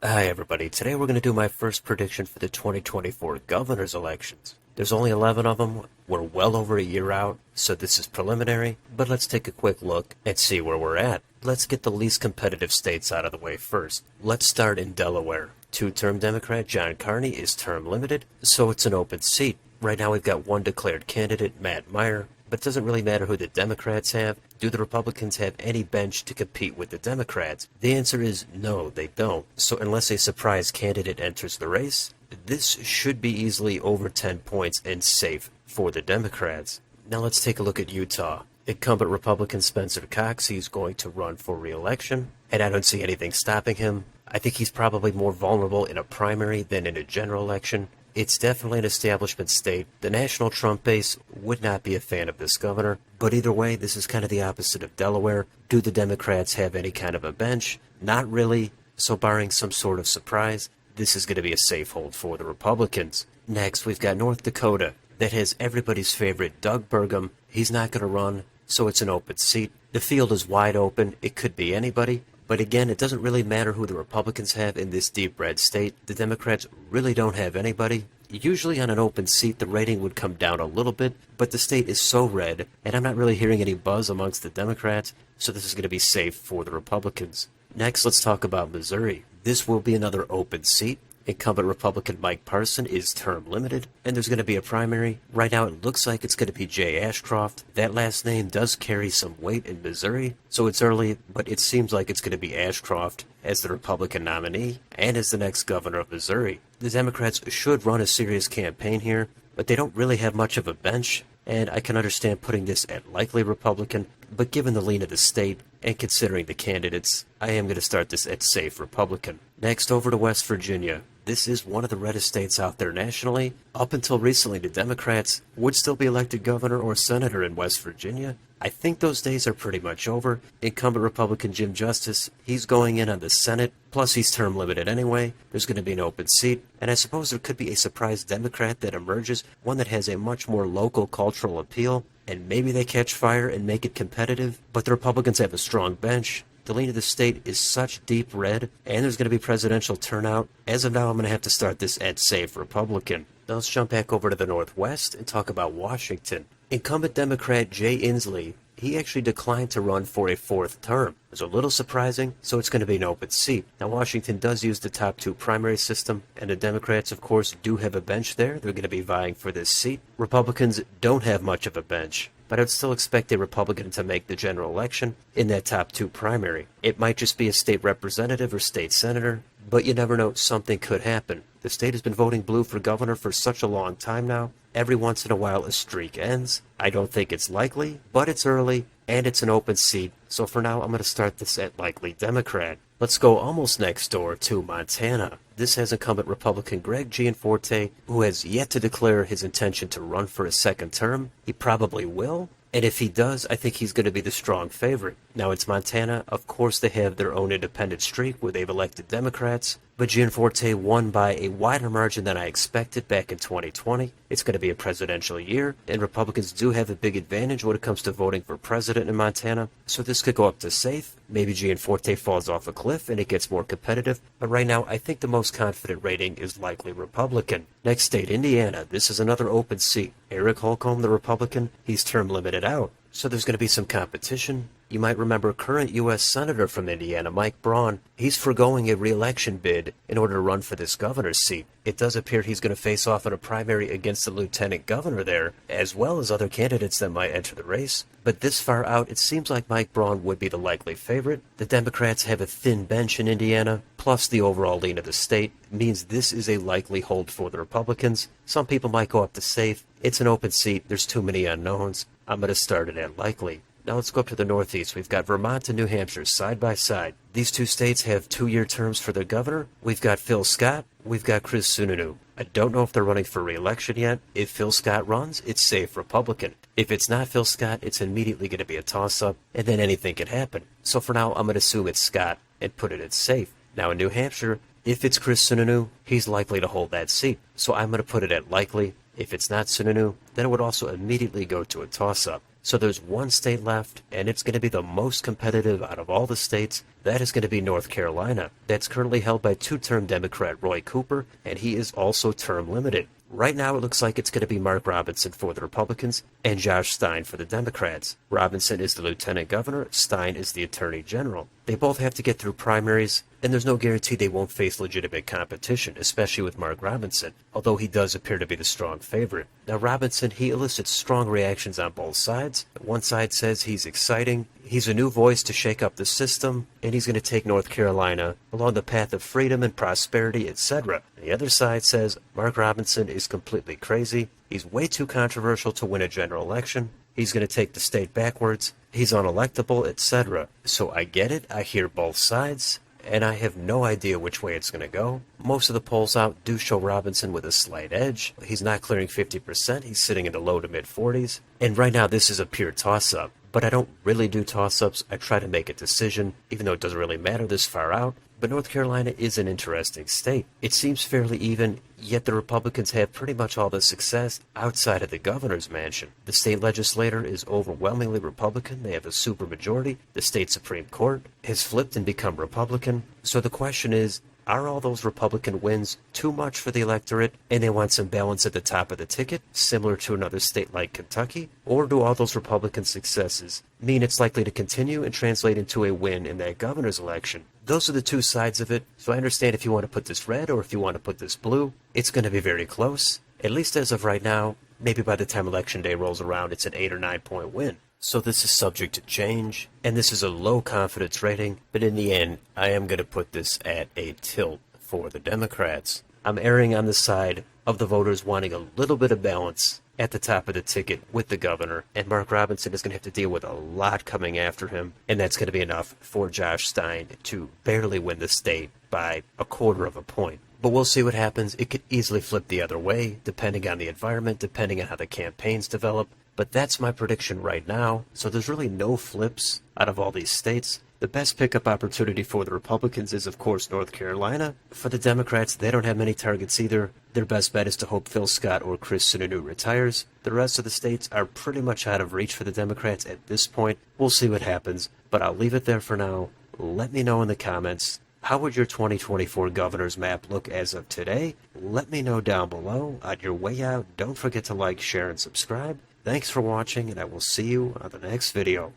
Hi everybody, today we're going to do my first prediction for the 2024 governor's elections. There's only 11 of them, we're well over a year out, so this is preliminary, but let's take a quick look and see where we're at. Let's get the least competitive states out of the way first. Let's start in Delaware. Two-term Democrat John Carney is term limited, so it's an open seat. Right now we've got one declared candidate, Matt Meyer, but it doesn't really matter who the Democrats have. Do the Republicans have any bench to compete with the Democrats? The answer is no, they don't. So unless a surprise candidate enters the race, this should be easily over 10 points and safe for the Democrats. Now let's take a look at Utah. Incumbent Republican Spencer Cox, he's going to run for re-election, and I don't see anything stopping him. I think he's probably more vulnerable in a primary than in a general election. It's definitely an establishment state. The national Trump base would not be a fan of this governor, but either way, this is kind of the opposite of Delaware. Do the Democrats have any kind of a bench? Not really, so barring some sort of surprise, this is going to be a safe hold for the Republicans. Next, we've got North Dakota. That has everybody's favorite Doug Burgum. He's not going to run, so it's an open seat. The field is wide open. It could be anybody. But again, it doesn't really matter who the Republicans have in this deep red state. The Democrats really don't have anybody. Usually on an open seat, the rating would come down a little bit, but the state is so red, and I'm not really hearing any buzz amongst the Democrats, so this is going to be safe for the Republicans. Next, let's talk about Missouri. This will be another open seat. Incumbent Republican Mike Parson is term limited, and there's going to be a primary. Right now it looks like it's going to be Jay Ashcroft. That last name does carry some weight in Missouri, so it's early, but it seems like it's going to be Ashcroft as the Republican nominee and as the next governor of Missouri. The Democrats should run a serious campaign here, but they don't really have much of a bench, and I can understand putting this at likely Republican, but given the lean of the state and considering the candidates, I am going to start this at safe Republican. Next, over to West Virginia. This is one of the reddest states out there nationally. Up until recently, the Democrats would still be elected governor or senator in West Virginia. I think those days are pretty much over. Incumbent Republican Jim Justice, he's going in on the Senate, plus he's term limited anyway. There's going to be an open seat, and I suppose there could be a surprise Democrat that emerges, one that has a much more local cultural appeal, and maybe they catch fire and make it competitive, but the Republicans have a strong bench. The lean of the state is such deep red, and there's going to be presidential turnout. As of now, I'm going to have to start this at safe Republican. Now let's jump back over to the Northwest and talk about Washington. Incumbent Democrat Jay Inslee, he actually declined to run for a fourth term. It was a little surprising, so it's going to be an open seat. Now, Washington does use the top two primary system, and the Democrats, of course, do have a bench there. They're going to be vying for this seat. Republicans don't have much of a bench, but I'd still expect a Republican to make the general election in that top two primary. It might just be a state representative or state senator, but you never know, something could happen. The state has been voting blue for governor for such a long time now. Every once in a while a streak ends. I don't think it's likely, but it's early, and it's an open seat, so for now I'm going to start this at likely Democrat. Let's go almost next door to Montana. This has incumbent Republican Greg Gianforte, who has yet to declare his intention to run for a second term. He probably will, and if he does, I think he's going to be the strong favorite. Now, it's Montana. Of course, they have their own independent streak where they've elected Democrats, but Gianforte won by a wider margin than I expected back in 2020. It's going to be a presidential year, and Republicans do have a big advantage when it comes to voting for president in Montana, so this could go up to safe. Maybe Gianforte falls off a cliff and it gets more competitive, but right now I think the most confident rating is likely Republican. Next state, Indiana. This is another open seat. Eric Holcomb, the Republican, he's term limited out, so there's going to be some competition. You might remember current U.S. Senator from Indiana, Mike Braun. He's foregoing a re-election bid in order to run for this governor's seat. It does appear he's going to face off in a primary against the lieutenant governor there, as well as other candidates that might enter the race. But this far out, it seems like Mike Braun would be the likely favorite. The Democrats have a thin bench in Indiana, plus the overall lean of the state means this is a likely hold for the Republicans. Some people might go up to safe. It's an open seat. There's too many unknowns. I'm going to start it at likely. Now let's go up to the Northeast. We've got Vermont and New Hampshire side by side. These two states have 2-year terms for their governor. We've got Phil Scott. We've got Chris Sununu. I don't know if they're running for re-election yet. If Phil Scott runs, it's safe Republican. If it's not Phil Scott, it's immediately going to be a toss-up, and then anything could happen. So for now, I'm going to assume it's Scott and put it at safe. Now in New Hampshire, if it's Chris Sununu, he's likely to hold that seat. So I'm going to put it at likely. If it's not Sununu, then it would also immediately go to a toss-up. So there's one state left, and it's going to be the most competitive out of all the states. That is going to be North Carolina. That's currently held by two-term Democrat Roy Cooper, and he is also term limited. Right now, it looks like it's going to be Mark Robinson for the Republicans and Josh Stein for the Democrats. Robinson is the lieutenant governor, Stein is the attorney general. They both have to get through primaries, and there's no guarantee they won't face legitimate competition, especially with Mark Robinson, although he does appear to be the strong favorite. Now, Robinson, he elicits strong reactions on both sides. One side says he's exciting, he's a new voice to shake up the system, and he's going to take North Carolina along the path of freedom and prosperity, etc. The other side says Mark Robinson is completely crazy, he's way too controversial to win a general election, he's going to take the state backwards, he's unelectable, etc. So I get it, I hear both sides, and I have no idea which way it's going to go. Most of the polls out do show Robinson with a slight edge. He's not clearing 50%, he's sitting in the low to mid 40s. And right now this is a pure toss-up. But I don't really do toss-ups, I try to make a decision, even though it doesn't really matter this far out. But North Carolina is an interesting state. It seems fairly even, yet the Republicans have pretty much all the success outside of the governor's mansion. The state legislature is overwhelmingly Republican. They have a supermajority. The state Supreme Court has flipped and become Republican. So the question is, are all those Republican wins too much for the electorate and they want some balance at the top of the ticket, similar to another state like Kentucky? Or do all those Republican successes mean it's likely to continue and translate into a win in that governor's election? Those are the two sides of it, so I understand if you want to put this red or if you want to put this blue. It's going to be very close, at least as of right now. Maybe by the time Election Day rolls around, it's an 8 or 9 point win. So this is subject to change, and this is a low confidence rating, but in the end, I am going to put this at a tilt for the Democrats. I'm erring on the side of the voters wanting a little bit of balance at the top of the ticket with the governor, and Mark Robinson is going to have to deal with a lot coming after him, and that's going to be enough for Josh Stein to barely win the state by 1/4 of a point. But we'll see what happens. It could easily flip the other way, depending on the environment, depending on how the campaigns develop. But that's my prediction right now, so there's really no flips out of all these states. The best pickup opportunity for the Republicans is, of course, North Carolina. For the Democrats, they don't have many targets either. Their best bet is to hope Phil Scott or Chris Sununu retires. The rest of the states are pretty much out of reach for the Democrats at this point. We'll see what happens, but I'll leave it there for now. Let me know in the comments. How would your 2024 governor's map look as of today? Let me know down below. On your way out, don't forget to like, share, and subscribe. Thanks for watching, and I will see you on the next video.